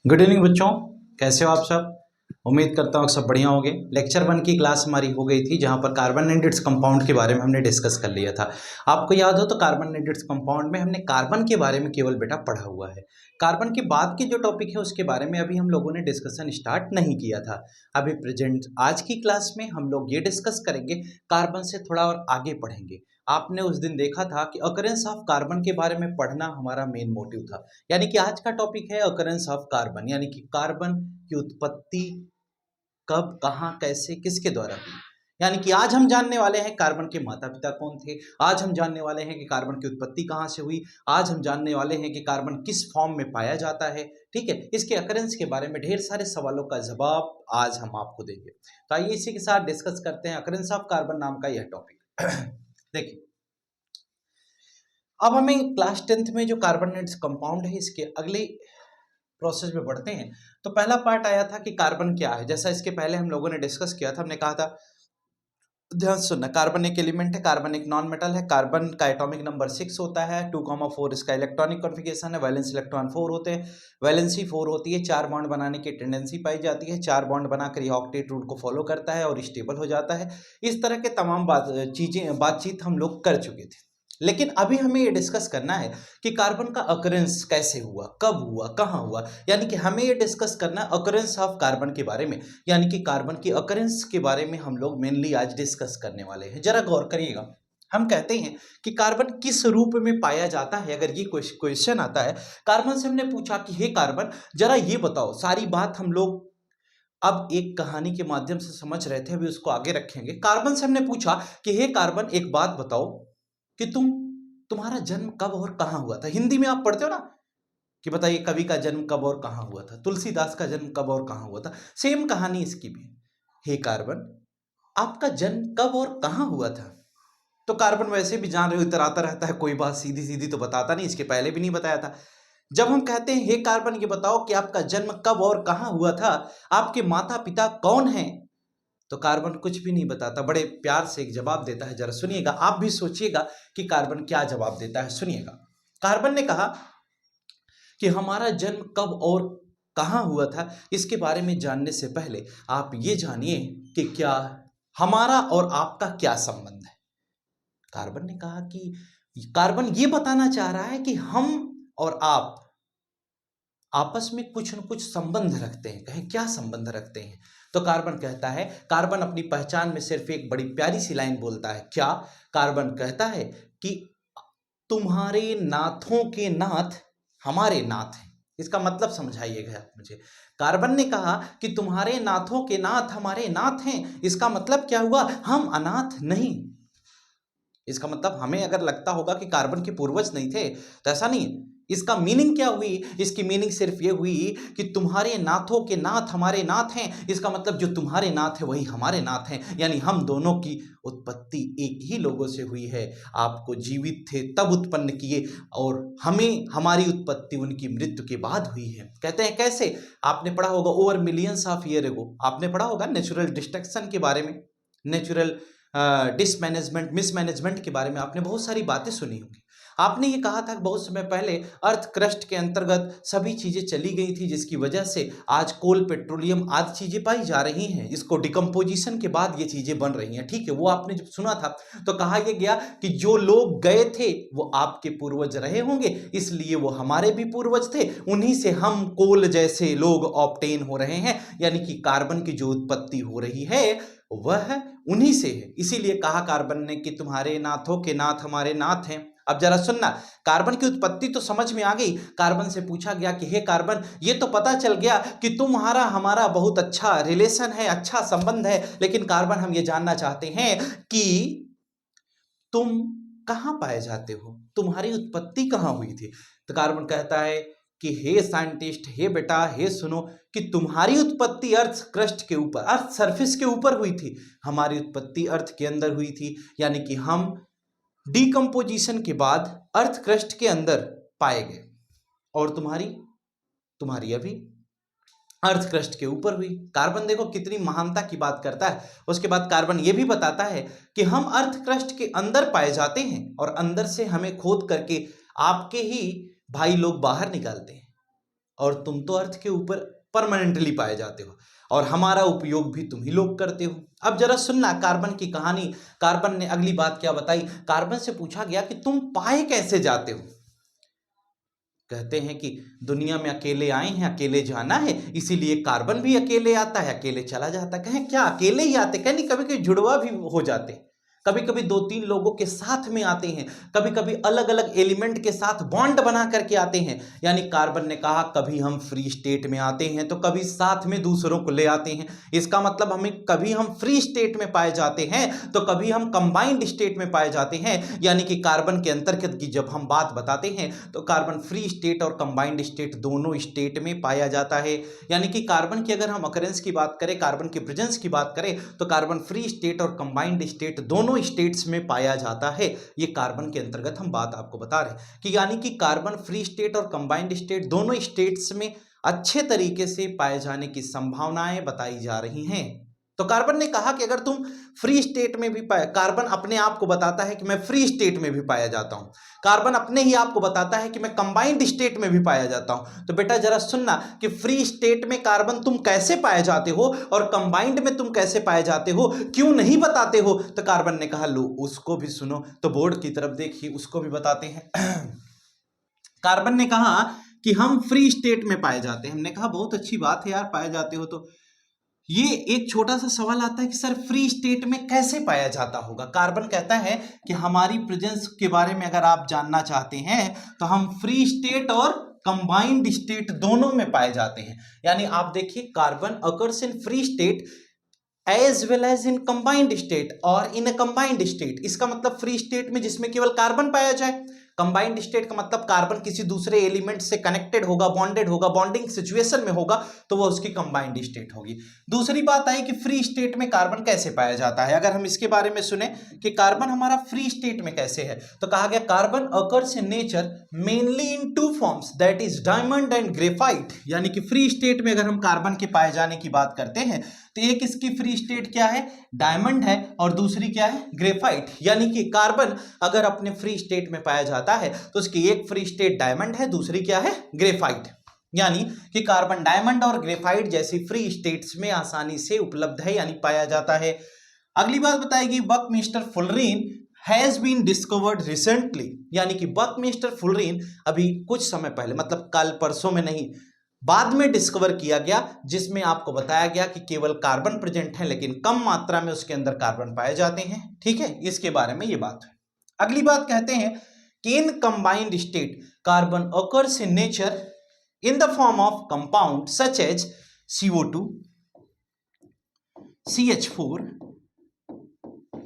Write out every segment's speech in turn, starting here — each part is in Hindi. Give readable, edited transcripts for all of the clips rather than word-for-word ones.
गुड इवनिंग बच्चों, कैसे हो आप सब। उम्मीद करता हूँ सब बढ़िया होंगे। लेक्चर 1 की क्लास हमारी हो गई थी जहाँ पर कार्बन एंड इट्स कंपाउंड के बारे में हमने डिस्कस कर लिया था। आपको याद हो तो कार्बन एंड इट्स कंपाउंड में हमने कार्बन के बारे में केवल बेटा पढ़ा हुआ है। कार्बन के बाद के जो टॉपिक है उसके बारे में अभी हम लोगों ने डिस्कशन स्टार्ट नहीं किया था। अभी प्रेजेंट आज की क्लास में हम लोग ये डिस्कस करेंगे, कार्बन से थोड़ा और आगे पढ़ेंगे। आपने उस दिन देखा था कि अकरेंस ऑफ कार्बन के बारे में पढ़ना हमारा मेन मोटिव था, यानी कि आज का टॉपिक है अकरेंस ऑफ कार्बन, यानी कि कार्बन की उत्पत्ति कब, कहाँ, कैसे, किसके द्वारा हुई। यानी कि आज हम जानने वाले हैं कार्बन के माता पिता कौन थे, आज हम जानने वाले हैं कि कार्बन की उत्पत्ति कहाँ से हुई, आज हम जानने वाले हैं कि कार्बन किस फॉर्म में पाया जाता है। ठीक है, इसके अकरेंस के बारे में ढेर सारे सवालों का जवाब आज हम आपको देंगे। तो आइए इसी के साथ डिस्कस करते हैं अकरेंस ऑफ कार्बन नाम का यह टॉपिक। देखिए, अब हमें क्लास 10th में जो कार्बन एंड कंपाउंड है इसके अगले प्रोसेस में बढ़ते हैं। तो पहला पार्ट आया था कि कार्बन क्या है। जैसा इसके पहले हम लोगों ने डिस्कस किया था, हमने कहा था, ध्यान से सुनना, कार्बन एक एलिमेंट है, कार्बन एक नॉन मेटल है, कार्बन का एटॉमिक नंबर 6 होता है, 2,4 इसका इलेक्ट्रॉनिक कॉन्फ़िगरेशन है, वैलेंस इलेक्ट्रॉन 4 होते हैं, वैलेंसी 4 होती है, 4 बॉन्ड बनाने की टेंडेंसी पाई जाती है, 4 बॉन्ड बनाकर ये ऑक्टेट रूल को फॉलो करता है और स्टेबल हो जाता है। इस तरह के तमाम बातचीत हम लोग कर चुके थे। लेकिन अभी हमें ये डिस्कस करना है कि कार्बन का अकरेंस कैसे हुआ, कब हुआ, कहाँ हुआ, यानी कि हमें ये डिस्कस करना है अकरेंस ऑफ कार्बन के बारे में, यानी कि कार्बन की अकरेंस के बारे में हम लोग मेनली आज डिस्कस करने वाले हैं। जरा गौर करिएगा, हम कहते हैं कि कार्बन किस रूप में पाया जाता है। अगर ये क्वेश्चन आता है, कार्बन से हमने पूछा कि हे कार्बन जरा ये बताओ, सारी बात हम लोग अब एक कहानी के माध्यम से समझ रहे थे, अभी उसको आगे रखेंगे। कार्बन से हमने पूछा कि हे कार्बन एक बात बताओ कि तुम्हारा जन्म कब और कहाँ हुआ था। हिंदी में आप पढ़ते हो ना कि बताइए कवि का जन्म कब और कहाँ हुआ था, तुलसीदास का जन्म कब और कहाँ हुआ था। सेम कहानी इसकी भी। हे कार्बन, आपका जन्म कब और कहाँ हुआ था। तो कार्बन वैसे भी जान रहे हो इतराता रहता है, कोई बात सीधी सीधी तो बताता नहीं, इसके पहले भी नहीं बताया था। जब हम कहते हैं हे कार्बन ये बताओ कि आपका जन्म कब और कहाँ हुआ था, आपके माता पिता कौन हैं, तो कार्बन कुछ भी नहीं बताता, बड़े प्यार से एक जवाब देता है। जरा सुनिएगा, आप भी सोचिएगा कि कार्बन क्या जवाब देता है। सुनिएगा, कार्बन ने कहा कि हमारा जन्म कब और कहाँ हुआ था, इसके बारे में जानने से पहले आप ये जानिए कि क्या हमारा और आपका क्या संबंध है। कार्बन ने कहा कि कार्बन ये बताना चाह रहा है कि हम और आप आपस में कुछ न कुछ संबंध रखते हैं। कहें क्या संबंध रखते हैं, तो कार्बन कहता है, कार्बन अपनी पहचान में सिर्फ एक बड़ी प्यारी सी लाइन बोलता है। क्या? कार्बन कहता है कि तुम्हारे नाथों के नाथ हमारे नाथ हैं। इसका मतलब समझाइएगा आप मुझे। कार्बन ने कहा कि तुम्हारे नाथों के नाथ हमारे नाथ हैं, इसका मतलब क्या हुआ, हम अनाथ नहीं। इसका मतलब हमें अगर लगता होगा कि कार्बन के पूर्वज नहीं थे, तो ऐसा नहीं। इसका मीनिंग क्या हुई, इसकी मीनिंग सिर्फ ये हुई कि तुम्हारे नाथों के नाथ हमारे नाथ हैं, इसका मतलब जो तुम्हारे नाथ है वही हमारे नाथ हैं, यानी हम दोनों की उत्पत्ति एक ही लोगों से हुई है। आपको जीवित थे तब उत्पन्न किए और हमें हमारी उत्पत्ति उनकी मृत्यु के बाद हुई है। कहते हैं कैसे, आपने पढ़ा होगा over millions of year ago, आपने पढ़ा होगा नेचुरल डिस्ट्रक्शन के बारे में, नेचुरल डिसमैनेजमेंट, मिसमैनेजमेंट के बारे में आपने बहुत सारी बातें सुनी होंगी। आपने ये कहा था कि बहुत समय पहले अर्थ क्रस्ट के अंतर्गत सभी चीज़ें चली गई थी, जिसकी वजह से आज कोल, पेट्रोलियम आदि चीज़ें पाई जा रही हैं। इसको डिकम्पोजिशन के बाद ये चीज़ें बन रही हैं। ठीक है, वो आपने जब सुना था तो कहा यह गया कि जो लोग गए थे वो आपके पूर्वज रहे होंगे, इसलिए वो हमारे भी पूर्वज थे, उन्हीं से हम कोल जैसे लोग ऑब्टेन हो रहे हैं, यानी कि कार्बन की जो उत्पत्ति हो रही है वह उन्हीं से है। इसीलिए कहा कार्बन ने कि तुम्हारे नाथों के नाथ हमारे नाथ हैं। अब जरा सुनना, कार्बन की उत्पत्ति तो समझ में आ गई। कार्बन से पूछा गया कि हे कार्बन, ये तो पता चल गया कि तुम्हारा हमारा बहुत अच्छा रिलेशन है, अच्छा संबंध है, लेकिन कार्बन हम ये जानना चाहते हैं कि तुम कहाँ पाए जाते हो, तुम्हारी उत्पत्ति कहाँ हुई थी। तो कार्बन कहता है कि हे साइंटिस्ट, हे बेटा, हे सुनो कि तुम्हारी उत्पत्ति अर्थ क्रस्ट के ऊपर, अर्थ सरफेस के ऊपर हुई थी, हमारी उत्पत्ति अर्थ के अंदर हुई थी, यानी कि हम डिकम्पोजिशन के बाद अर्थ क्रस्ट के अंदर पाए गए, और तुम्हारी अभी अर्थ क्रस्ट के ऊपर हुई। कार्बन देखो कितनी महानता की बात करता है। उसके बाद कार्बन ये भी बताता है कि हम अर्थ क्रस्ट के अंदर पाए जाते हैं और अंदर से हमें खोद करके आपके ही भाई लोग बाहर निकालते हैं। और तुम तो अर्थ के ऊपर परमानेंटली पाए जाते हो और हमारा उपयोग भी तुम ही लोग करते हो। अब जरा सुनना कार्बन की कहानी। कार्बन ने अगली बात क्या बताई, कार्बन से पूछा गया कि तुम पाए कैसे जाते हो। कहते हैं कि दुनिया में अकेले आए हैं, अकेले जाना है, इसीलिए कार्बन भी अकेले आता है, अकेले चला जाता है। कहें क्या अकेले ही आते, कहीं नहीं, कभी कभी जुड़वा भी हो जाते हैं, कभी कभी 2-3 लोगों के साथ में आते हैं, कभी कभी अलग अलग एलिमेंट के साथ बॉन्ड बना करके आते हैं। यानी कार्बन ने कहा कभी हम फ्री स्टेट में आते हैं तो कभी साथ में दूसरों को ले आते हैं। इसका मतलब हमें कभी हम फ्री स्टेट में पाए जाते हैं तो कभी हम कंबाइंड स्टेट में पाए जाते हैं। यानी कि कार्बन के अंतर्गत की जब हम बात बताते हैं तो कार्बन फ्री स्टेट और कंबाइंड स्टेट दोनों स्टेट में पाया जाता है। यानी कि कार्बन की अगर हम अकरेंस की बात करें, कार्बन की प्रेजेंस की बात करें तो कार्बन फ्री स्टेट और कंबाइंड स्टेट दोनों स्टेट्स में पाया जाता है। ये कार्बन के अंतर्गत हम बात आपको बता रहे हैं कि यानी कि कार्बन फ्री स्टेट और कंबाइंड स्टेट दोनों स्टेट्स में अच्छे तरीके से पाए जाने की संभावनाएं बताई जा रही हैं। तो कार्बन ने कहा कि अगर तुम फ्री स्टेट में भी पाए, कार्बन अपने आप को बताता है कि मैं फ्री स्टेट में भी पाया जाता हूं, कार्बन अपने ही आप को बताता है कि मैं कंबाइंड स्टेट में भी पाया जाता हूं। तो बेटा जरा सुनना कि फ्री स्टेट में कार्बन तुम कैसे पाए जाते हो और कंबाइंड में तुम कैसे पाए जाते हो, क्यों नहीं बताते हो। तो कार्बन ने कहा लो उसको भी सुनो, तो बोर्ड की तरफ देखिए, उसको भी बताते हैं। कार्बन ने कहा कि हम फ्री स्टेट में पाए जाते हैं। हमने कहा बहुत अच्छी बात है यार, पाए जाते हो। तो ये एक छोटा सा सवाल आता है कि सर फ्री स्टेट में कैसे पाया जाता होगा। कार्बन कहता है कि हमारी प्रेजेंस के बारे में अगर आप जानना चाहते हैं तो हम फ्री स्टेट और कंबाइंड स्टेट दोनों में पाए जाते हैं। यानी आप देखिए carbon occurs in free state as well as in combined state और इन अ कंबाइंड स्टेट। इसका मतलब फ्री स्टेट में जिसमें केवल कार्बन पाया जाए, कंबाइंड स्टेट का मतलब कार्बन किसी दूसरे एलिमेंट से कनेक्टेड होगा, बॉन्डेड होगा, बॉन्डिंग सिचुएशन में होगा, तो वो उसकी कंबाइंड स्टेट होगी। दूसरी बात आई कि फ्री स्टेट में कार्बन कैसे पाया जाता है। अगर हम इसके बारे में सुने कि कार्बन हमारा फ्री स्टेट में कैसे है, तो कहा गया carbon occurs in nature mainly in 2 forms, that is diamond and graphite. यानी कि फ्री स्टेट में अगर हम कार्बन के पाए जाने की बात करते हैं तो एक इसकी फ्री स्टेट क्या है, डायमंड है, और दूसरी क्या है, ग्रेफाइट। यानी कि कार्बन अगर अपने फ्री स्टेट में पाया जाता है तो उसकी एक फ्री स्टेट डायमंड है, दूसरी क्या है, ग्रेफाइट। यानी कि कार्बन डायमंड और ग्रेफाइट जैसी फ्री स्टेट्स में आसानी से उपलब्ध है, यानी पाया जाता है। अगली बात बताएगी buckminsterfullerene has been discovered recently. यानी कि बकमिस्टर फुलरीन अभी कुछ समय पहले, मतलब कल परसों में नहीं, बाद में डिस्कवर किया गया, जिसमें आपको बताया गया कि केवल कार्बन प्रेजेंट है लेकिन कम मात्रा में उसके अंदर कार्बन पाए जाते हैं। ठीक है, इसके बारे में ये बात है। अगली बात कहते हैं कि इन combined state carbon occurs in nature in the form of compound such as CO2, CH4,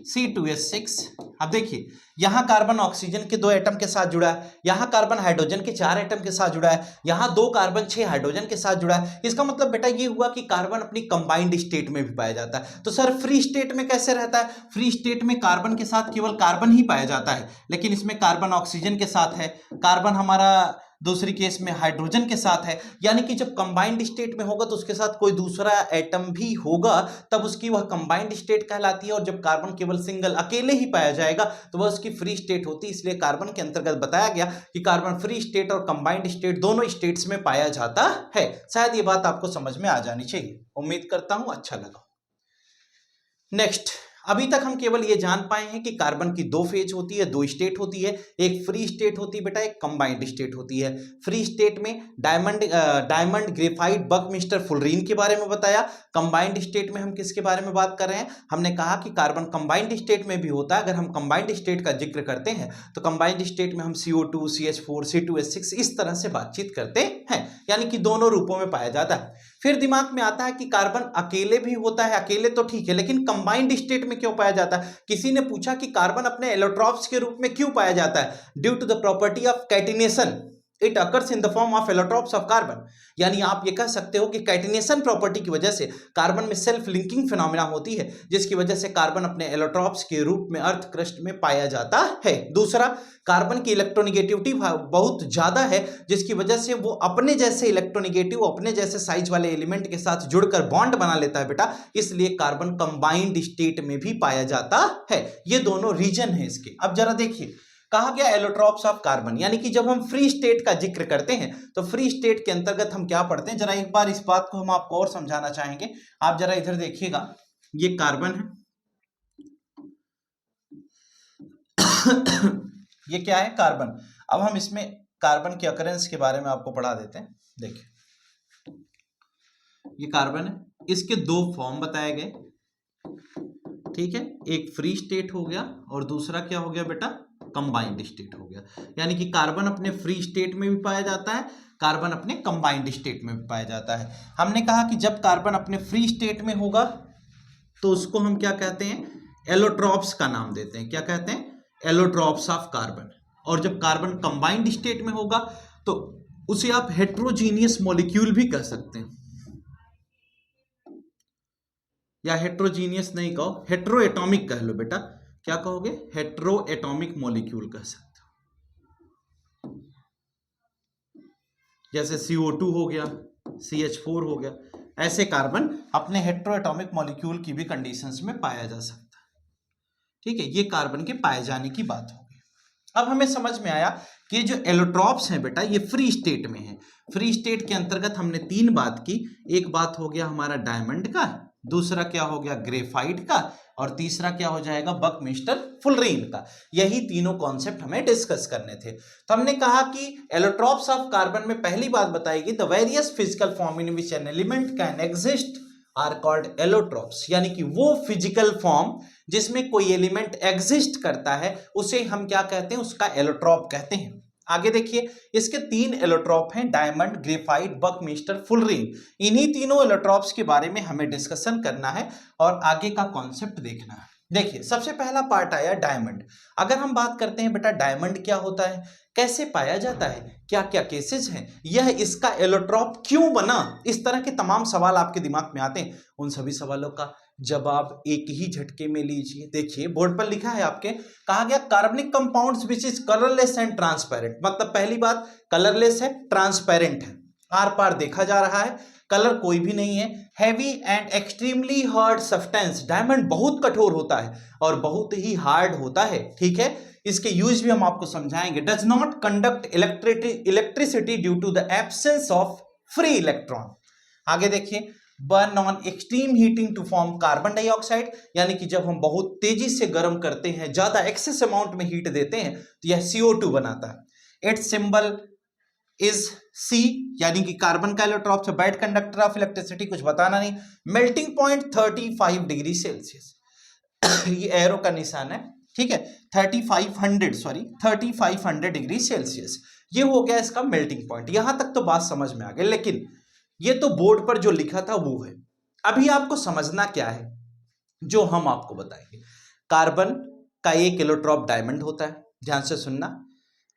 C2H6। अब देखिए यहां कार्बन ऑक्सीजन के 2 एटम के साथ जुड़ा है, यहां कार्बन हाइड्रोजन के 4 एटम के साथ जुड़ा है, यहां 2 कार्बन 6 हाइड्रोजन के साथ जुड़ा है। इसका मतलब बेटा ये हुआ कि कार्बन अपनी कंबाइंड स्टेट में भी पाया जाता है। तो सर फ्री स्टेट में कैसे रहता है, फ्री स्टेट में कार्बन के साथ केवल कार्बन ही पाया जाता है, लेकिन इसमें कार्बन ऑक्सीजन के साथ है, कार्बन हमारा दूसरी केस में हाइड्रोजन के साथ है। यानी कि जब कंबाइंड स्टेट में होगा तो उसके साथ कोई दूसरा एटम भी होगा, तब उसकी वह कंबाइंड स्टेट कहलाती है। और जब कार्बन केवल सिंगल अकेले ही पाया जाएगा तो वह उसकी फ्री स्टेट होती है। इसलिए कार्बन के अंतर्गत बताया गया कि कार्बन फ्री स्टेट और कंबाइंड स्टेट दोनों स्टेट्स में पाया जाता है। शायद ये बात आपको समझ में आ जानी चाहिए, उम्मीद करता हूं अच्छा लगा। नेक्स्ट, अभी तक हम केवल ये जान पाए हैं कि कार्बन की 2 फेज होती है, 2 स्टेट होती है, एक फ्री स्टेट होती है बेटा, एक कंबाइंड स्टेट होती है। फ्री स्टेट में डायमंड ग्रेफाइट बकमिस्टर फुलरीन के बारे में बताया। कंबाइंड स्टेट में हम किसके बारे में बात कर रहे हैं, हमने कहा कि कार्बन कंबाइंड स्टेट में भी होता है। अगर हम कंबाइंड स्टेट का जिक्र करते हैं तो कंबाइंड स्टेट में हम CO2, CH4, C2H6 इस तरह से बातचीत करते हैं, यानी कि दोनों रूपों में पाया जाता है। फिर दिमाग में आता है कि कार्बन अकेले भी होता है, अकेले तो ठीक है, लेकिन कंबाइंड स्टेट में क्यों पाया जाता है। किसी ने पूछा कि कार्बन अपने एलोट्रॉप्स के रूप में क्यों पाया जाता है, due to the property of catenation it occurs in the form of allotropes of carbon. यानी आप ये कह सकते हो कि कैटिनेशन प्रॉपर्टी की वजह से कार्बन में सेल्फ लिंकिंग फिनोमेना होती है, जिसकी वजह से कार्बन अपने एलोट्रॉप्स के रूप में अर्थ क्रस्ट में पाया जाता है। दूसरा, कार्बन की इलेक्ट्रोनिगेटिविटी बहुत ज्यादा है, जिसकी वजह से वो अपने जैसे इलेक्ट्रोनिगेटिव, अपने जैसे साइज वाले एलिमेंट के साथ जुड़कर बॉन्ड बना लेता है बेटा, इसलिए कार्बन कंबाइंड स्टेट में भी पाया जाता है। ये दोनों रीजन है इसके। अब जरा देखिए कहा गया एलोट्रॉप्स ऑफ कार्बन, यानी कि जब हम फ्री स्टेट का जिक्र करते हैं तो फ्री स्टेट के अंतर्गत हम क्या पढ़ते हैं, जरा एक बार इस बात को हम आपको और समझाना चाहेंगे। आप जरा इधर देखिएगा, ये कार्बन है ये क्या है, कार्बन। अब हम इसमें कार्बन के अकरेंस के बारे में आपको पढ़ा देते हैं। देखिए ये कार्बन है, इसके दो फॉर्म बताए गए, ठीक है, एक फ्री स्टेट हो गया और दूसरा क्या हो गया बेटा, कंबाइंड स्टेट हो गया। यानी कि कार्बन अपने फ्री स्टेट में भी पाया जाता है, कार्बन अपने कंबाइंड स्टेट में भी पाया जाता है। हमने कहा कि जब कार्बन अपने फ्री स्टेट में होगा तो उसको हम क्या कहते हैं, एलोट्रॉप्स का नाम देते हैं। क्या कहते हैं, एलोट्रॉप्स ऑफ कार्बन। और जब कार्बन कंबाइंड स्टेट में होगा तो उसे आप हेट्रोजीनियस मॉलिक्यूल भी कह सकते हैं, या हेट्रोजीनियस नहीं कहो, हेट्रो एटॉमिक कह लो बेटा। क्या कहोगे, हेट्रो एटॉमिक मॉलिक्यूल कह सकते हो। जैसे CO2 हो गया, CH4 हो गया, ऐसे कार्बन अपने हेट्रो एटॉमिक मॉलिक्यूल की भी कंडीशंस में पाया जा सकता है। ठीक है, ये कार्बन के पाए जाने की बात हो गई। अब हमें समझ में आया कि जो एलोट्रॉप्स हैं बेटा ये फ्री स्टेट में है। फ्री स्टेट के अंतर्गत हमने तीन बात की, एक बात हो गया हमारा डायमंड का, दूसरा क्या हो गया ग्रेफाइट का, और तीसरा क्या हो जाएगा बकमिस्टर फुलरीन का। यही तीनों कॉन्सेप्ट हमें डिस्कस करने थे। तो हमने कहा कि एलोट्रॉप्स ऑफ कार्बन में पहली बात बताएगी the various physical form in which an element can exist are called allotropes, यानी कि वो फिजिकल फॉर्म जिसमें कोई एलिमेंट एग्जिस्ट करता है उसे हम क्या कहते हैं, उसका एलोट्रॉप कहते हैं। आगे देखिए, इसके तीन एलोट्रॉप हैं, डायमंड, ग्रेफाइट, बकमिस्टर, फुलरीन। इन्हीं तीनों एलोट्रॉप्स के बारे में हमें डिस्कशन करना है और आगे का कॉन्सेप्ट देखना है। देखिए सबसे पहला पार्ट आया डायमंड। अगर हम बात करते हैं बेटा डायमंड क्या होता है, कैसे पाया जाता है, क्या क्या केसेस हैं, यह इसका एलोट्रॉप क्यों बना, इस तरह के तमाम सवाल आपके दिमाग में आते हैं। उन सभी सवालों का जवाब एक ही झटके में लीजिए। देखिए बोर्ड पर लिखा है आपके, कहा गया कार्बनिक compounds which is colourless and transparent. मतलब पहली बात कलरलेस है, ट्रांसपेरेंट है, आर पार देखा जा रहा है, कलर कोई भी नहीं है। Heavy and extremely hard substance, diamond बहुत कठोर होता है और बहुत ही हार्ड होता है, ठीक है। इसके यूज भी हम आपको समझाएंगे। Does not conduct electricity due to the absence of free electron. आगे देखिए, burn on extreme heating to form carbon dioxide, यानी कि जब हम बहुत तेजी से गर्म करते हैं, ज्यादा एक्सेस अमाउंट में हीट देते हैं तो यह CO2 बनाता है। इट्स सिंबल इज C, यानी कि कार्बन का एलोट्रॉप से बैड कंडक्टर ऑफ इलेक्ट्रिसिटी, कुछ बताना नहीं। मेल्टिंग पॉइंट 35 डिग्री सेल्सियस, ये एरो का निशान है, ठीक है, 3500 डिग्री सेल्सियस, ये हो गया इसका मेल्टिंग पॉइंट। यहां तक तो बात समझ में आ गई, लेकिन ये तो बोर्ड पर जो लिखा था वो है। अभी आपको समझना क्या है जो हम आपको बताएंगे। कार्बन का एक एलोट्रॉप डायमंड होता है, ध्यान से सुनना।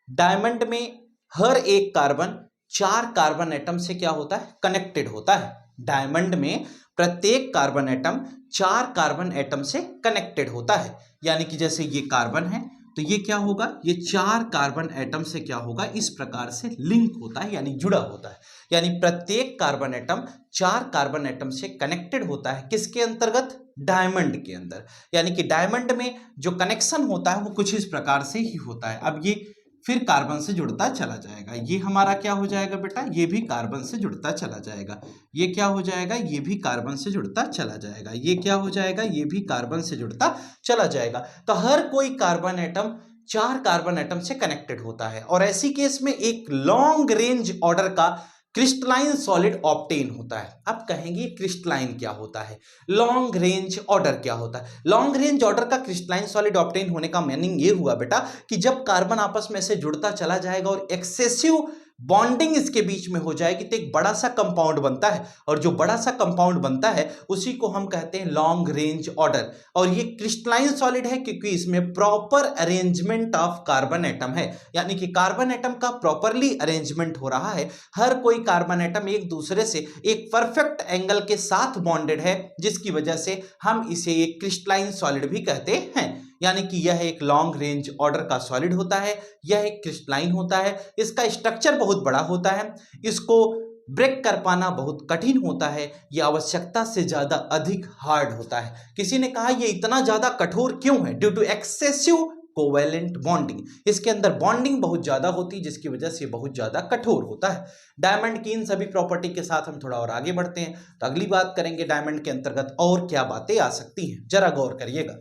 डायमंड में हर एक कार्बन 4 कार्बन एटम से क्या होता है, कनेक्टेड होता है। डायमंड में प्रत्येक कार्बन एटम 4 कार्बन एटम से कनेक्टेड होता है। यानी कि जैसे ये कार्बन है तो ये क्या होगा, ये 4 कार्बन एटम से क्या होगा, इस प्रकार से लिंक होता है, यानी जुड़ा होता है। यानी प्रत्येक कार्बन एटम 4 कार्बन एटम से कनेक्टेड होता है, किसके अंतर्गत, डायमंड के अंदर। यानी कि डायमंड में जो कनेक्शन होता है वो कुछ इस प्रकार से ही होता है। अब ये फिर कार्बन से जुड़ता चला जाएगा, ये हमारा क्या हो जाएगा बेटा, ये भी कार्बन से जुड़ता चला जाएगा। ये क्या हो जाएगा, ये भी कार्बन से जुड़ता चला जाएगा। ये क्या हो जाएगा, ये भी कार्बन से जुड़ता चला जाएगा। तो हर कोई कार्बन एटम 4 कार्बन एटम से कनेक्टेड होता है। और ऐसी केस में एक लॉन्ग रेंज ऑर्डर का क्रिस्टलाइन सॉलिड ऑब्टेन होता है। अब कहेंगे क्रिस्टलाइन क्या होता है, लॉन्ग रेंज ऑर्डर क्या होता है। लॉन्ग रेंज ऑर्डर का क्रिस्टलाइन सॉलिड ऑब्टेन होने का मीनिंग ये हुआ बेटा कि जब कार्बन आपस में से जुड़ता चला जाएगा और एक्सेसिव बॉन्डिंग इसके बीच में हो जाएगी तो एक बड़ा सा कंपाउंड बनता है, और जो बड़ा सा कंपाउंड बनता है उसी को हम कहते हैं लॉन्ग रेंज ऑर्डर। और ये क्रिस्टलाइन सॉलिड है क्योंकि इसमें proper arrangement of carbon atom है, यानी कि कार्बन एटम का प्रॉपरली अरेंजमेंट हो रहा है। हर कोई कार्बन एटम एक दूसरे से एक परफेक्ट एंगल के साथ बॉन्डेड है, जिसकी वजह से हम इसे एक क्रिस्टलाइन सॉलिड भी कहते हैं। यानी कि यह एक लॉन्ग रेंज ऑर्डर का सॉलिड होता है, यह एक क्रिस्टलाइन होता है, इसका स्ट्रक्चर बहुत बड़ा होता है, इसको ब्रेक कर पाना बहुत कठिन होता है, यह आवश्यकता से ज्यादा अधिक हार्ड होता है। किसी ने कहा यह इतना ज्यादा कठोर क्यों है, due to excessive covalent bonding, इसके अंदर बॉन्डिंग बहुत ज्यादा होती है जिसकी वजह से बहुत ज्यादा कठोर होता है। डायमंड की इन सभी प्रॉपर्टी के साथ हम थोड़ा और आगे बढ़ते हैं, तो अगली बात करेंगे डायमंड के अंतर्गत और क्या बातें आ सकती हैं, जरा गौर करिएगा।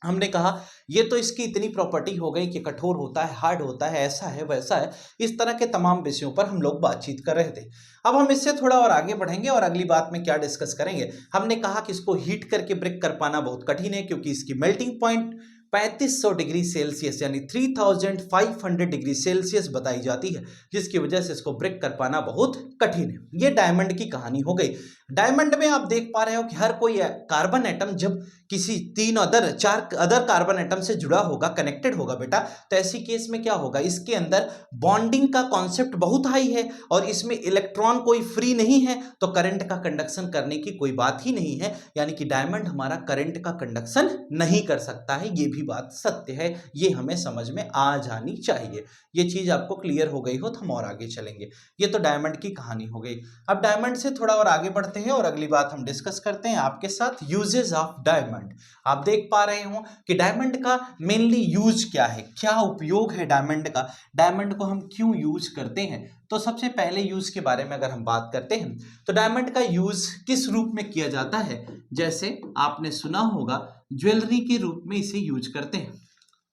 हमने कहा ये तो इसकी इतनी प्रॉपर्टी हो गई कि कठोर होता है, हार्ड होता है, ऐसा है वैसा है, इस तरह के तमाम विषयों पर हम लोग बातचीत कर रहे थे। अब हम इससे थोड़ा और आगे बढ़ेंगे और अगली बात में क्या डिस्कस करेंगे। हमने कहा कि इसको हीट करके ब्रेक कर पाना बहुत कठिन है क्योंकि इसकी मेल्टिंग पॉइंट 3500 डिग्री सेल्सियस यानी 3500 डिग्री सेल्सियस बताई जाती है, जिसकी वजह से इसको ब्रेक कर पाना बहुत कठिन है। ये डायमंड की कहानी हो गई। डायमंड में आप देख पा रहे हो कि हर कोई कार्बन एटम जब किसी चार अदर कार्बन एटम से जुड़ा होगा, कनेक्टेड होगा बेटा, तो ऐसी केस में क्या होगा, इसके अंदर बॉन्डिंग का कॉन्सेप्ट बहुत हाई है और इसमें इलेक्ट्रॉन कोई फ्री नहीं है, तो करंट का कंडक्शन करने की कोई बात ही नहीं है, यानी कि डायमंड हमारा करंट का कंडक्शन नहीं कर सकता है। ये भी बात सत्य है, ये हमें समझ में आ जानी चाहिए। ये चीज आपको क्लियर हो गई हो तो हम और आगे चलेंगे। ये तो डायमंड की कहानी हो गई। अब डायमंड से थोड़ा और आगे बढ़ते हैं और अगली बात हम डिस्कस करते हैं आपके साथ यूजेस ऑफ डायमंड। आप देख पा रहे हो कि डायमंड का मेनली यूज क्या है, क्या उपयोग है डायमंड का, डायमंड को हम क्यों यूज करते हैं। तो सबसे पहले यूज के बारे में अगर हम बात करते हैं तो डायमंड का यूज किस रूप में किया जाता है, जैसे आपने सुना होगा ज्वेलरी के रूप में इसे यूज करते हैं।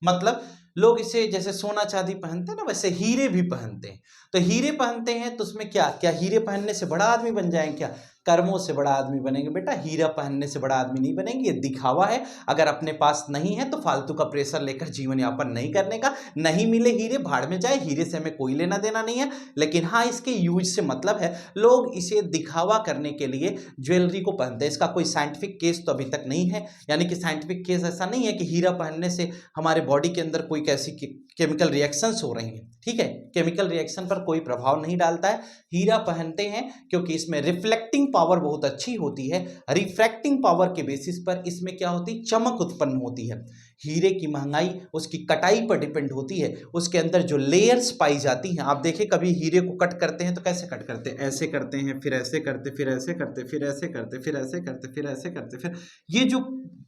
मतलब लोग इसे जैसे सोना चांदी पहनते हैं ना, वैसे हीरे भी पहनते हैं। तो हीरे पहनते हैं तो उसमें क्या क्या हीरे पहनने से बड़ा आदमी बन जाएंगे क्या, कर्मों से बड़ा आदमी बनेंगे बेटा, हीरा पहनने से बड़ा आदमी नहीं बनेंगे। ये दिखावा है, अगर अपने पास नहीं है तो फालतू का प्रेशर लेकर जीवन यापन नहीं करने का। नहीं मिले हीरे भाड़ में जाए, हीरे से हमें कोई लेना देना नहीं है, लेकिन हाँ इसके यूज से मतलब है, लोग इसे दिखावा करने के लिए ज्वेलरी को पहनते हैं। इसका कोई साइंटिफिक केस तो अभी तक नहीं है, यानी कि साइंटिफिक केस ऐसा नहीं है कि हीरा पहनने से हमारे बॉडी के अंदर कोई कैसी केमिकल रिएक्शंस हो रही हैं। ठीक है, केमिकल रिएक्शन पर कोई प्रभाव नहीं डालता है। हीरा पहनते हैं क्योंकि इसमें रिफ्लेक्टिंग पावर बहुत अच्छी होती है। रिफ्रैक्टिंग पावर के बेसिस पर इसमें क्या होती है, चमक उत्पन्न होती है। हीरे की महंगाई उसकी कटाई पर डिपेंड होती है, उसके अंदर जो लेयर्स पाई जाती हैं। आप देखें कभी हीरे को कट करते हैं तो कैसे कट करते हैं, ऐसे करते हैं, फिर ऐसे करते, फिर ऐसे करते, फिर ऐसे करते, फिर ऐसे करते, फिर ऐसे करते, फिर ये जो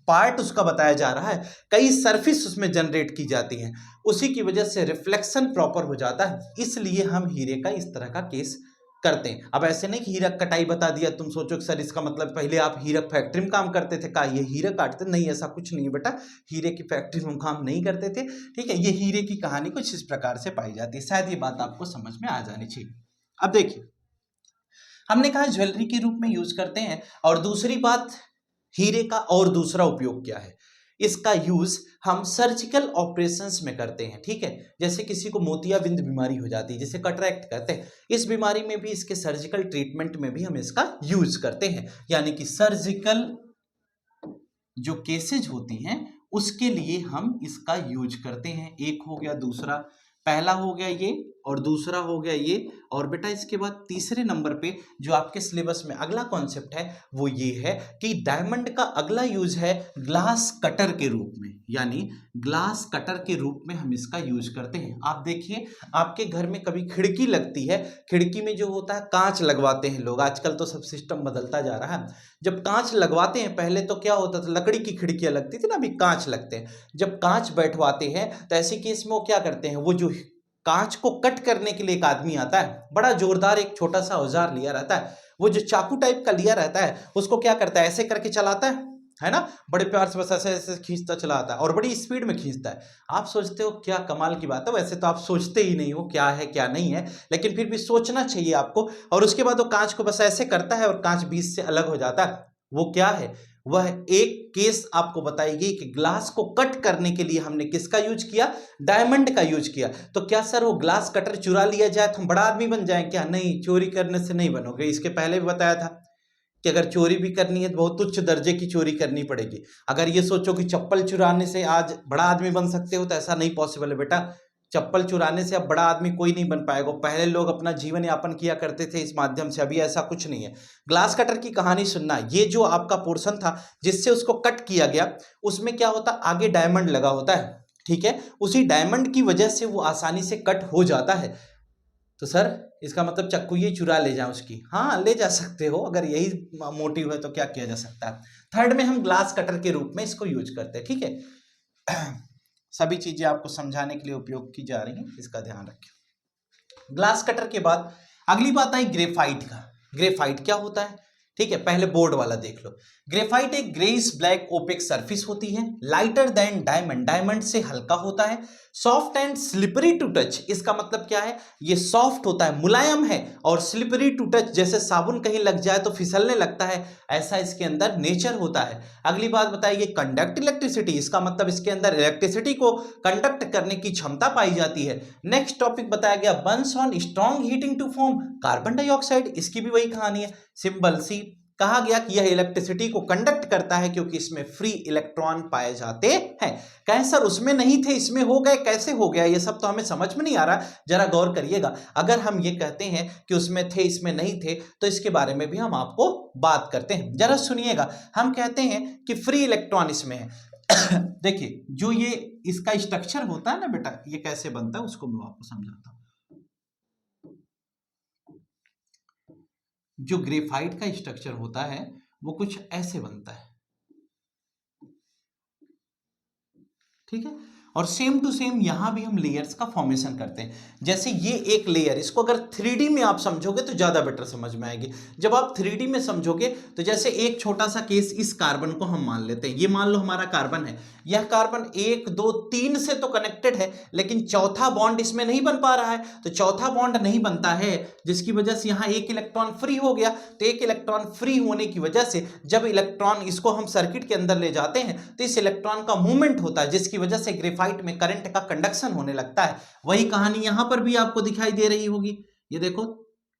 पार्ट उसका बताया जा रहा है, कई सरफेस उसमें जनरेट की जाती हैं, उसी की वजह से रिफ्लेक्शन प्रॉपर हो जाता है। इसलिए हम हीरे का इस तरह का केस करते हैं। अब ऐसे नहीं कि हीरा कटाई बता दिया, तुम सोचो कि सर इसका मतलब पहले आप हीरा फैक्ट्री में काम करते थे, का ये हीरा काटते, नहीं ऐसा कुछ नहीं है बेटा, हीरे की फैक्ट्री में काम नहीं करते थे। ठीक है, ये हीरे की कहानी कुछ इस प्रकार से पाई जाती है। शायद ये बात आपको समझ में आ जानी चाहिए। अब देखिए, हमने कहा ज्वेलरी के रूप में यूज करते हैं, और दूसरी बात, हीरे का और दूसरा उपयोग क्या है, इसका यूज हम सर्जिकल ऑपरेशंस में करते हैं। ठीक है, जैसे किसी को मोतियाबिंद बीमारी हो जाती है जिसे कटरैक्ट कहते हैं, इस बीमारी में भी इसके सर्जिकल ट्रीटमेंट में भी हम इसका यूज करते हैं, यानी कि सर्जिकल जो केसेज होती हैं उसके लिए हम इसका यूज करते हैं। एक हो गया, दूसरा, पहला हो गया ये और दूसरा हो गया ये, और बेटा इसके बाद तीसरे नंबर पे जो आपके सिलेबस में अगला कॉन्सेप्ट है वो ये है कि डायमंड का अगला यूज है ग्लास कटर के रूप में, यानी ग्लास कटर के रूप में हम इसका यूज करते हैं। आप देखिए, आपके घर में कभी खिड़की लगती है, खिड़की में जो होता है कांच लगवाते हैं लोग, आजकल तो सब सिस्टम बदलता जा रहा है। जब कांच लगवाते हैं, पहले तो क्या होता था, लकड़ी की खिड़कियां लगती थी ना, अभी कांच लगते हैं। जब कांच बैठवाते हैं तो ऐसी केस में वो क्या करते हैं, वो जो कांच को कट करने के लिए एक आदमी आता है, बड़ा जोरदार एक छोटा सा औजार लिया रहता है, वो जो चाकू टाइप का लिया रहता है, उसको क्या करता है, ऐसे करके चलाता है ना, बड़े प्यार से बस ऐसे ऐसे खींचता चला आता है और बड़ी स्पीड में खींचता है। आप सोचते हो क्या कमाल की बात है, वैसे तो आप सोचते ही नहीं हो क्या है क्या नहीं है, लेकिन फिर भी सोचना चाहिए आपको। और उसके बाद वो कांच को बस ऐसे करता है और कांच बीच से अलग हो जाता है। वो क्या है, वह एक केस आपको बताएगी कि ग्लास को कट करने के लिए हमने किसका यूज किया, डायमंड का यूज किया। तो क्या सर वो ग्लास कटर चुरा लिया जाए तो हम बड़ा आदमी बन जाए क्या, नहीं, चोरी करने से नहीं बनोगे। इसके पहले भी बताया था कि अगर चोरी भी करनी है तो बहुत उच्च दर्जे की चोरी करनी पड़ेगी। अगर ये सोचो कि चप्पल चुराने से आज बड़ा आदमी बन सकते हो तो ऐसा नहीं पॉसिबल है बेटा। चप्पल चुराने से अब बड़ा आदमी कोई नहीं बन पाएगा। पहले लोग अपना जीवन यापन किया करते थे इस माध्यम से, अभी ऐसा कुछ नहीं है। ग्लास कटर की कहानी सुनना, ये जो आपका पोर्शन था जिससे उसको कट किया गया, उसमें क्या होता, आगे डायमंड लगा होता है। ठीक है, उसी डायमंड की वजह से वो आसानी से कट हो जाता है। तो सर इसका मतलब चक्कू ये चुरा ले जाए उसकी, हाँ ले जा सकते हो, अगर यही मोटिव है तो क्या किया जा सकता है। थर्ड में हम ग्लास कटर के रूप में इसको यूज करते हैं। ठीक है, सभी चीजें आपको समझाने के लिए उपयोग की जा रही हैं, इसका ध्यान रखें। ग्लास कटर के बाद अगली बात आई ग्रेफाइट का। ग्रेफाइट क्या होता है? ठीक है, पहले बोर्ड वाला देख लो। ग्रेफाइट एक ग्रेइश ब्लैक ओपेक सरफेस होती है, लाइटर देन डायमंड, डायमंड से हल्का होता है, soft and slippery to touch. इसका मतलब क्या है? ये सॉफ्ट होता है, मुलायम है, और स्लिपरी टू टच, जैसे साबुन कहीं लग जाए तो फिसलने लगता है, ऐसा इसके अंदर नेचर होता है। अगली बात बताइए कंडक्ट इलेक्ट्रिसिटी। इसका मतलब इसके अंदर इलेक्ट्रिसिटी को कंडक्ट करने की क्षमता पाई जाती है। नेक्स्ट टॉपिक बताया गया burns on strong heating to form carbon dioxide. इसकी भी वही कहानी है, सिंबल सी। कहा गया कि यह इलेक्ट्रिसिटी को कंडक्ट करता है क्योंकि इसमें फ्री इलेक्ट्रॉन पाए जाते हैं। कहें सर उसमें नहीं थे इसमें हो गए, कैसे हो गया? ये सब तो हमें समझ में नहीं आ रहा, जरा गौर करिएगा। अगर हम ये कहते हैं कि उसमें थे इसमें नहीं थे तो इसके बारे में भी हम आपको बात करते हैं, जरा सुनिएगा। हम कहते हैं कि फ्री इलेक्ट्रॉन इसमें है। देखिए जो ये इसका स्ट्रक्चर होता है ना बेटा, ये कैसे बनता है उसको मैं आपको समझाता हूं। जो ग्रेफाइट का स्ट्रक्चर होता है वो कुछ ऐसे बनता है, ठीक है। और सेम टू सेम यहां भी हम लेयर्स का फॉर्मेशन करते हैं। जैसे ये एक लेयर, इसको अगर 3D में आप समझोगे तो ज्यादा बेटर समझ में आएगी। जब आप 3D में समझोगे तो जैसे एक छोटा सा केस, इस कार्बन को हम मान लेते हैं, ये मान लो हमारा कार्बन है, यह कार्बन 1 2 3 से तो कनेक्टेड है, लेकिन चौथा बॉन्ड इसमें नहीं बन पा रहा है। तो चौथा बॉन्ड नहीं बनता है जिसकी वजह से यहां एक इलेक्ट्रॉन फ्री हो गया। तो एक इलेक्ट्रॉन फ्री होने की वजह से जब इलेक्ट्रॉन इसको हम सर्किट के अंदर ले जाते हैं तो इस इलेक्ट्रॉन का मूवमेंट होता है, जिसकी वजह से ग्रेफाइट में करंट का कंडक्शन होने लगता है। वही कहानी यहां पर भी आपको दिखाई दे रही होगी। ये देखो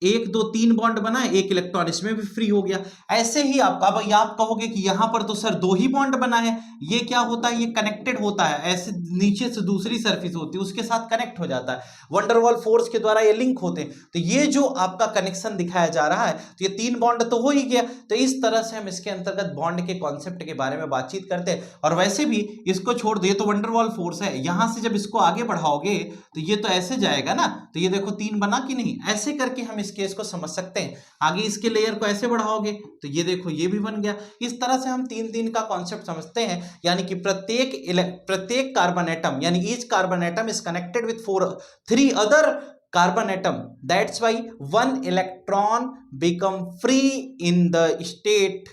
1 2 3 बॉन्ड बना है, एक इलेक्ट्रॉन इसमें भी फ्री हो गया। ऐसे ही आपका, अब आप कहोगे कि यहां पर तो सर 2 ही बॉन्ड बना है, ये क्या होता है? ये कनेक्टेड होता है, ऐसे नीचे से दूसरी सरफेस होती है उसके साथ कनेक्ट हो जाता है, वंडरवॉल फोर्स के द्वारा ये लिंक होते हैं। तो ये जो आपका कनेक्शन दिखाया जा रहा है, तो ये 3 बॉन्ड तो हो ही गया। तो इस तरह से हम इसके अंतर्गत बॉन्ड के कॉन्सेप्ट के बारे में बातचीत करते हैं। और वैसे भी इसको छोड़ दो, ये तो वंडरवॉल फोर्स है, यहां से जब इसको आगे बढ़ाओगे तो ये तो ऐसे जाएगा ना। तो ये देखो 3 बना कि नहीं, ऐसे करके हम इस केस को समझ सकते हैं। आगे इसके लेयर को ऐसे बढ़ाओगे तो ये देखो ये भी बन गया। इस तरह से हम 3 का कॉन्सेप्ट समझते हैं, यानी कि प्रत्येक कार्बन एटम, यानी each carbon atom is connected with 3 other carbon atom, that's why 1 electron become free in the state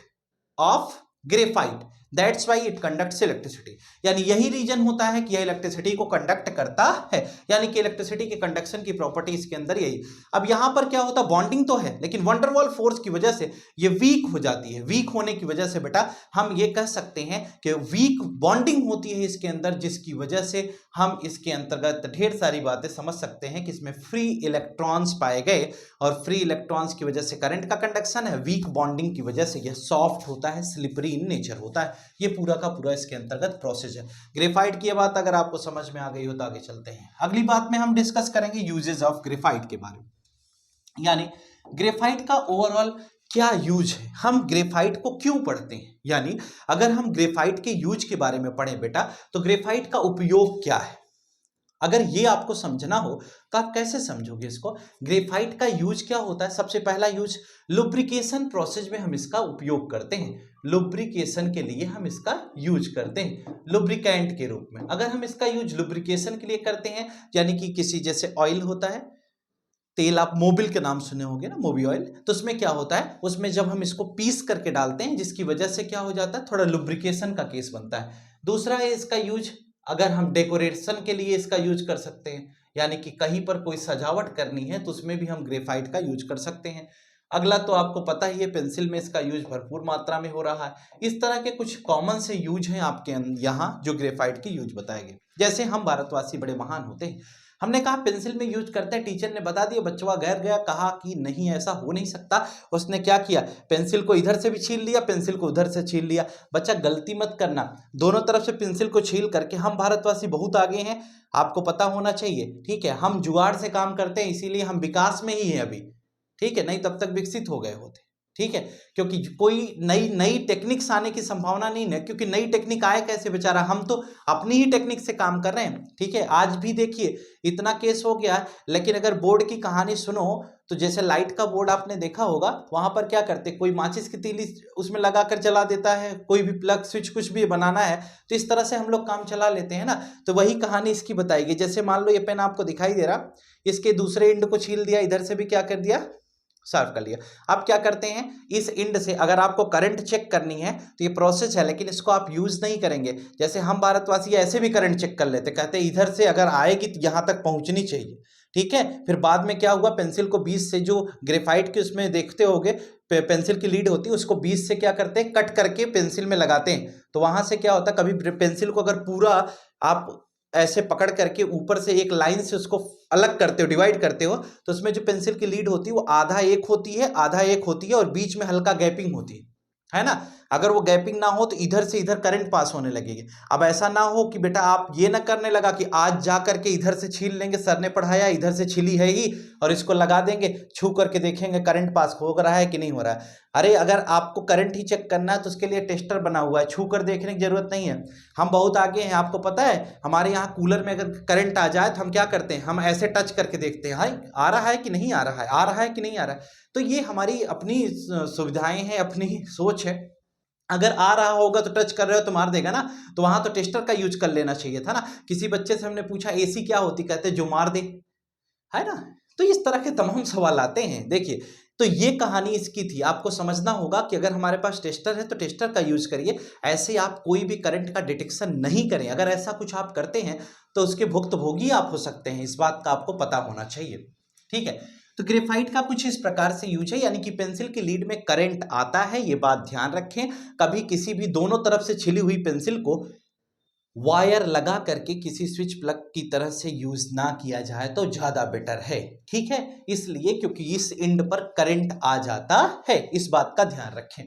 of graphite, that's why it conducts electricity. यानी यही रीजन होता है कि यह इलेक्ट्रिसिटी को कंडक्ट करता है, यानी कि इलेक्ट्रिसिटी के कंडक्शन की प्रॉपर्टी इसके अंदर यही। अब यहां पर क्या होता है, बॉन्डिंग तो है लेकिन वंडरवॉल फोर्स की वजह से ये वीक हो जाती है। वीक होने की वजह से बेटा हम ये कह सकते हैं कि वीक बॉन्डिंग होती है इसके अंदर, जिसकी वजह से हम इसके अंतर्गत ढेर सारी बातें समझ सकते हैं कि इसमें फ्री इलेक्ट्रॉन्स पाए गए, और फ्री इलेक्ट्रॉन्स की वजह से करंट का कंडक्शन है, वीक बॉन्डिंग की वजह से यह सॉफ्ट होता है, स्लिपरी इन नेचर होता है। ये पूरा का पूरा इसके अंतर्गत प्रोसेस है। ग्रेफाइट की बात अगर आपको समझ में आ गई हो तो आगे चलते हैं। अगली बात में हम डिस्कस करेंगे यूजेस ऑफ ग्रेफाइट के बारे में, यानी ग्रेफाइट का ओवरऑल क्या यूज है, हम ग्रेफाइट को क्यों पढ़ते हैं। यानी अगर हम ग्रेफाइट के यूज के बारे में पढ़ें बेटा तो ग्रेफाइट का उपयोग क्या है, अगर ये आपको समझना हो तो आप कैसे समझोगे इसको। ग्रेफाइट का यूज क्या होता है? सबसे पहला यूज लुब्रिकेशन प्रोसेस में हम इसका उपयोग करते हैं। लुब्रिकेशन के लिए हम इसका यूज करते हैं लुब्रिकेंट के रूप में। अगर हम इसका यूज लुब्रिकेशन के लिए करते हैं, यानी कि किसी जैसे ऑयल होता है, तेल, आप मोबिल के नाम सुने होंगे ना, मोबी ऑयल, तो उसमें क्या होता है, उसमें जब हम इसको पीस करके डालते हैं जिसकी वजह से क्या हो जाता है, थोड़ा लुब्रिकेशन का केस बनता है। दूसरा है इसका यूज, अगर हम डेकोरेशन के लिए इसका यूज कर सकते हैं, यानी कि कहीं पर कोई सजावट करनी है तो उसमें भी हम ग्रेफाइट का यूज कर सकते हैं। अगला तो आपको पता ही है, पेंसिल में इसका यूज भरपूर मात्रा में हो रहा है। इस तरह के कुछ कॉमन से यूज हैं आपके यहाँ जो ग्रेफाइट के यूज बताए गए। जैसे हम भारतवासी बड़े महान होते हैं, हमने कहा पेंसिल में यूज करते हैं, टीचर ने बता दिया, बच्चा घर गया कहा कि नहीं ऐसा हो नहीं सकता, उसने क्या किया, पेंसिल को इधर से भी छील लिया, पेंसिल को उधर से छील लिया। बच्चा गलती मत करना, दोनों तरफ से पेंसिल को छील करके हम भारतवासी बहुत आगे हैं, आपको पता होना चाहिए, ठीक है। हम जुगाड़ से काम करते हैं, इसीलिए हम विकास में ही हैं अभी, ठीक है, नहीं तब तक विकसित हो गए होते। ठीक है, क्योंकि कोई नई नई टेक्निक्स आने की संभावना नहीं है, क्योंकि नई टेक्निक आए कैसे बेचारा, हम तो अपनी ही टेक्निक से काम कर रहे हैं। ठीक है, आज भी देखिए इतना केस हो गया, लेकिन अगर बोर्ड की कहानी सुनो तो जैसे लाइट का बोर्ड आपने देखा होगा, वहां पर क्या करते, कोई माचिस की तीली उसमें लगाकर जला देता है, कोई भी प्लग स्विच कुछ भी बनाना है तो इस तरह से हम लोग काम चला लेते हैं ना। तो वही कहानी इसकी बताएगी। जैसे मान लो ये पेन आपको दिखाई दे रहा, इसके दूसरे एंड को छील दिया, इधर से भी क्या कर दिया, साफ कर लिया। अब क्या करते हैं, इस इंड से अगर आपको करंट चेक करनी है तो ये प्रोसेस है, लेकिन इसको आप यूज नहीं करेंगे। जैसे हम भारतवासी ऐसे भी करंट चेक कर लेते, कहते हैं इधर से अगर आएगी तो यहां तक पहुंचनी चाहिए। ठीक है, फिर बाद में क्या हुआ, पेंसिल को बीच से, जो ग्रेफाइट के उसमें देखते होगे पेंसिल की लीड होती है, उसको बीच से क्या करते हैं, कट करके पेंसिल में लगाते हैं। तो वहां से क्या होता है, कभी पेंसिल को अगर पूरा आप ऐसे पकड़ करके ऊपर से एक लाइन से उसको अलग करते हो, डिवाइड करते हो, तो उसमें जो पेंसिल की लीड होती है वो आधा एक होती है, आधा एक होती है, और बीच में हल्का गैपिंग होती है ना। अगर वो गैपिंग ना हो तो इधर से इधर करंट पास होने लगेगी। अब ऐसा ना हो कि बेटा आप ये ना करने लगा कि आज जा करके इधर से छील लेंगे, सर ने पढ़ाया इधर से छिली है ही, और इसको लगा देंगे, छू करके देखेंगे करंट पास हो रहा है कि नहीं हो रहा है। अरे अगर आपको करंट ही चेक करना है तो उसके लिए टेस्टर बना हुआ है, छू कर देखने की जरूरत नहीं है। हम बहुत आगे हैं, आपको पता है, हमारे यहाँ कूलर में अगर करंट आ जाए तो हम क्या करते हैं, हम ऐसे टच करके देखते हैं, हाय आ रहा है कि नहीं आ रहा है, आ रहा है कि नहीं आ रहा है। तो ये हमारी अपनी सुविधाएं हैं, अपनी सोच है। अगर आ रहा होगा तो टच कर रहे हो तो मार देगा ना, तो वहां तो टेस्टर का यूज कर लेना चाहिए था ना। किसी बच्चे से हमने पूछा एसी क्या होती, कहते जो मार दे, है ना। तो इस तरह के तमाम सवाल आते हैं। देखिए, तो ये कहानी इसकी थी। आपको समझना होगा कि अगर हमारे पास टेस्टर है तो टेस्टर का यूज करिए, ऐसे आप कोई भी करंट का डिटेक्शन नहीं करें। अगर ऐसा कुछ आप करते हैं तो उसके भुक्तभोगी आप हो सकते हैं, इस बात का आपको पता होना चाहिए। ठीक है, तो ग्रेफाइट का कुछ इस प्रकार से यूज है, यानी कि पेंसिल की लीड में करंट आता है, ये बात ध्यान रखें। कभी किसी भी दोनों तरफ से छिली हुई पेंसिल को वायर लगा करके किसी स्विच प्लग की तरह से यूज ना किया जाए तो ज्यादा बेटर है। ठीक है, इसलिए क्योंकि इस एंड पर करंट आ जाता है, इस बात का ध्यान रखें।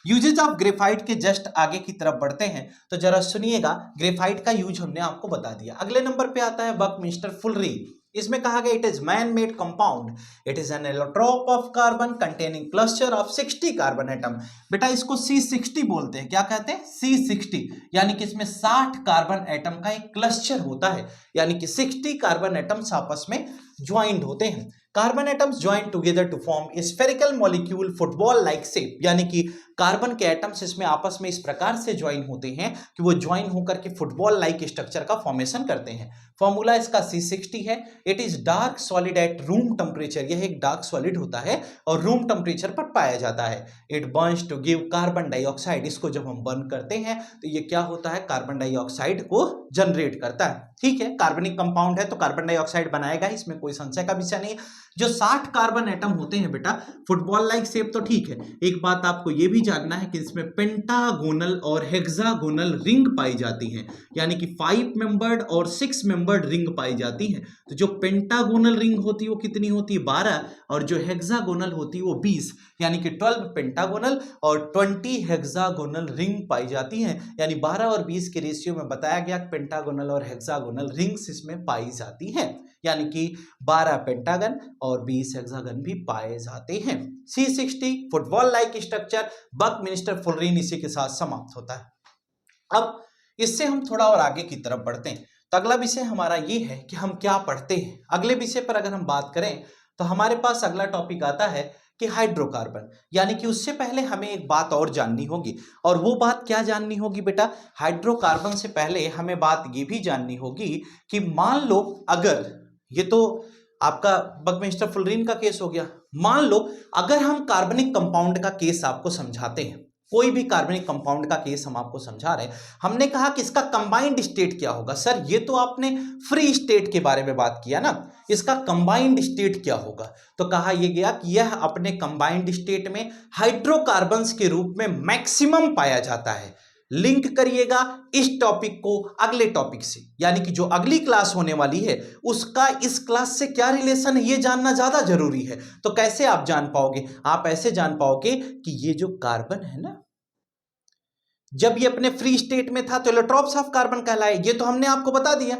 यूजेज ऑफ ग्रेफाइट के जस्ट आगे की तरफ बढ़ते हैं, तो जरा सुनिएगा। ग्रेफाइट का यूज हमने आपको बता दिया। अगले नंबर पे आता है बकमिस्टर फुलरी। इसमें कहा गया it is man made compound, it is an allotrope of carbon containing cluster of 60 carbon atom. बेटा इसको C60 बोलते हैं। क्या कहते हैं, C60, यानी कि इसमें 60 कार्बन एटम का एक क्लस्टर होता है, यानी कि 60 कार्बन एटम्स आपस में ज्वाइंट होते हैं। Carbon atoms join together to form spherical molecule football like shape, यानी कि कार्बन के एटम्स इसमें आपस में इस प्रकार से ज्वाइन होते हैं कि वो ज्वाइन होकर के फुटबॉल लाइक स्ट्रक्चर का फॉर्मेशन करते हैं। फॉर्मूला इसका C60 है। It is dark solid at room temperature, यह एक डार्क सॉलिड होता है और रूम टेम्परेचर पर पाया जाता है। It burns to give carbon dioxide, इसको जब हम बर्न करते हैं तो ये क्या होता है, कार्बन डाइऑक्साइड को जनरेट करता है। ठीक है, कार्बनिक कंपाउंड है तो कार्बन डाइऑक्साइड बनाएगा, इसमें कोई संशय का विषय नहीं है। जो 60 कार्बन एटम होते हैं बेटा, फुटबॉल लाइक शेप तो ठीक है, एक बात आपको यह भी जानना है कि इसमें पेंटागोनल और हेक्सागोनल रिंग पाई जाती हैं, यानी कि 5 मेंबर्ड और 6 मेंबर्ड रिंग पाई जाती हैं। तो जो पेंटागोनल रिंग होती है वो कितनी होती है, 12, और जो हेक्सागोनल होती है वो 20, यानी कि 12 पेंटागोनल और 20 हेक्सागोनल रिंग पाई जाती हैं। यानी 12 और 20 के रेशियो में बताया गया पेंटागोनल और हेक्सागोनल रिंग्स इसमें पाई जाती हैं, यानी कि 12 पेंटागन और 20 हेक्सागन भी पाए जाते हैं। C60 football like structure, buckminsterfullerene इसी के साथ समाप्त होता है। अब इससे हम थोड़ा और आगे की तरफ बढ़ते हैं। तो अगला विषय हमारा ये है कि हम क्या पढ़ते हैं। अगले विषय पर अगर हम बात करें तो हमारे पास अगला टॉपिक आता है कि हाइड्रोकार्बन, यानी कि उससे पहले हमें एक बात और जाननी होगी। और वो बात क्या जाननी होगी बेटा, हाइड्रोकार्बन से पहले हमें बात ये भी जाननी होगी कि मान लो, अगर ये तो आपका बकमिस्टर फुलरीन का केस हो गया, मान लो अगर हम कार्बनिक कंपाउंड का केस आपको समझाते हैं, कोई भी कार्बनिक कंपाउंड का केस हम आपको समझा रहे हैं, हमने कहा कि इसका कंबाइंड स्टेट क्या होगा। सर ये तो आपने फ्री स्टेट के बारे में बात किया ना, इसका कंबाइंड स्टेट क्या होगा। तो कहा यह गया कि यह अपने कंबाइंड स्टेट में हाइड्रोकार्बन्स के रूप में मैक्सिमम पाया जाता है। लिंक करिएगा इस टॉपिक को अगले टॉपिक से, यानी कि जो अगली क्लास होने वाली है उसका इस क्लास से क्या रिलेशन है ये जानना ज्यादा जरूरी है। तो कैसे आप जान पाओगे, आप ऐसे जान पाओगे कि ये जो कार्बन है ना, जब ये अपने फ्री स्टेट में था तो एलोट्रॉप्स ऑफ कार्बन कहलाए, ये तो हमने आपको बता दिया।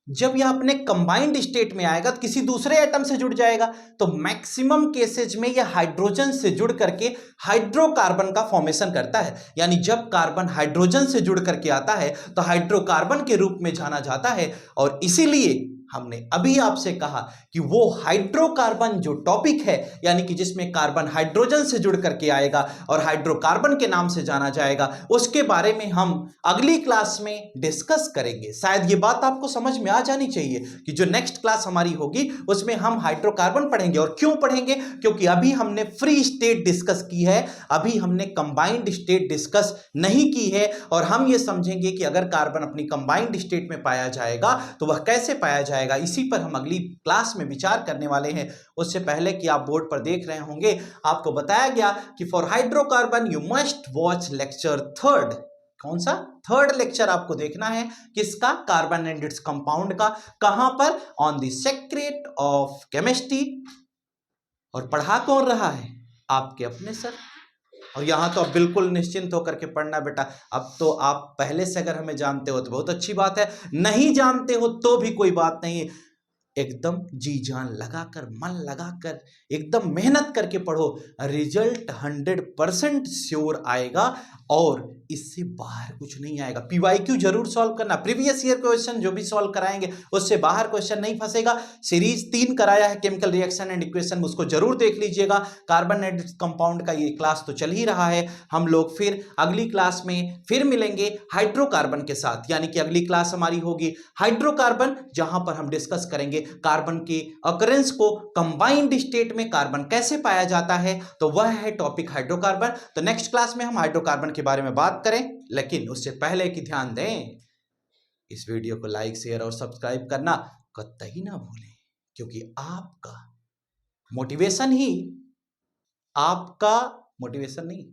जब यह अपने कंबाइंड स्टेट में आएगा तो किसी दूसरे एटम से जुड़ जाएगा, तो मैक्सिमम केसेज में यह हाइड्रोजन से जुड़ करके हाइड्रोकार्बन का फॉर्मेशन करता है। यानी जब कार्बन हाइड्रोजन से जुड़ करके आता है तो हाइड्रोकार्बन के रूप में जाना जाता है। और इसीलिए हमने अभी आपसे कहा कि वो हाइड्रोकार्बन जो टॉपिक है, यानी कि जिसमें कार्बन हाइड्रोजन से जुड़ करके आएगा और हाइड्रोकार्बन के नाम से जाना जाएगा, उसके बारे में हम अगली क्लास में डिस्कस करेंगे। शायद ये बात आपको समझ में आ जानी चाहिए कि जो नेक्स्ट क्लास हमारी होगी उसमें हम हाइड्रोकार्बन पढ़ेंगे। और क्यों पढ़ेंगे? क्योंकि अभी हमने फ्री स्टेट डिस्कस की है, अभी हमने कंबाइंड स्टेट डिस्कस नहीं की है। और हम ये समझेंगे कि अगर कार्बन अपनी कंबाइंड स्टेट में पाया जाएगा तो वह कैसे पाया जाएगा, इसी पर हम अगली क्लास में विचार करने वाले हैं। उससे पहले कि आप बोर्ड पर देख रहे होंगे, आपको बताया गया कि for hydrocarbon you must watch lecture third. कौन सा? थर्ड लेक्चर आपको देखना है। किसका? कार्बन एंड इट्स कंपाउंड का। कहां पर? On the secret of chemistry. और पढ़ा कौन रहा है? आपके अपने सर। और यहां तो अब बिल्कुल निश्चिंत होकर के पढ़ना बेटा। अब तो आप पहले से अगर हमें जानते हो तो बहुत अच्छी बात है, नहीं जानते हो तो भी कोई बात नहीं। एकदम जी जान लगाकर, मन लगाकर, एकदम मेहनत करके पढ़ो। रिजल्ट 100% श्योर आएगा और इससे बाहर कुछ नहीं आएगा। पीवाईक्यू जरूर सॉल्व करना, प्रीवियस ईयर क्वेश्चन जो भी सॉल्व कराएंगे उससे बाहर क्वेश्चन नहीं फंसेगा। सीरीज 3 कराया है केमिकल रिएक्शन एंड इक्वेशन, उसको जरूर देख लीजिएगा। कार्बन एंड कंपाउंड का ये क्लास तो चल ही रहा है। हम लोग फिर अगली क्लास में फिर मिलेंगे हाइड्रोकार्बन के साथ, यानी कि अगली क्लास हमारी होगी हाइड्रोकार्बन, जहां पर हम डिस्कस करेंगे कार्बन के अकरेंस को कंबाइंड स्टेट में कार्बन कैसे पाया जाता है। तो वह है टॉपिक हाइड्रोकार्बन। तो नेक्स्ट क्लास में हम हाइड्रोकार्बन के बारे में बात करें, लेकिन उससे पहले कि ध्यान दें, इस वीडियो को लाइक, शेयर और सब्सक्राइब करना कतई ना भूलें, क्योंकि आपका मोटिवेशन ही, आपका मोटिवेशन नहीं,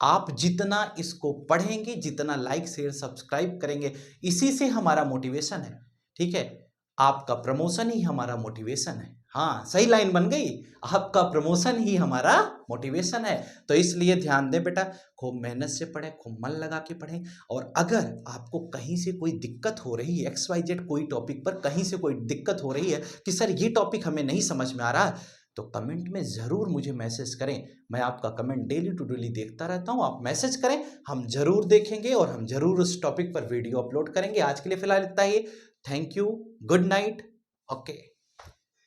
आप जितना इसको पढ़ेंगे, जितना लाइक शेयर सब्सक्राइब करेंगे, इसी से हमारा मोटिवेशन है। ठीक है, आपका प्रमोशन ही हमारा मोटिवेशन है। हाँ, सही लाइन बन गई, आपका प्रमोशन ही हमारा मोटिवेशन है। तो इसलिए ध्यान दें बेटा, खूब मेहनत से पढ़ें, खूब मन लगा के पढ़ें। और अगर आपको कहीं से कोई दिक्कत हो रही है, XYZ कोई टॉपिक पर कहीं से कोई दिक्कत हो रही है कि सर ये टॉपिक हमें नहीं समझ में आ रहा, तो कमेंट में ज़रूर मुझे मैसेज करें। मैं आपका कमेंट डेली टू डेली देखता रहता हूं। आप मैसेज करें, हम ज़रूर देखेंगे और हम ज़रूर उस टॉपिक पर वीडियो अपलोड करेंगे। आज के लिए फ़िलहाल इतना ही। Thank you, good night, okay.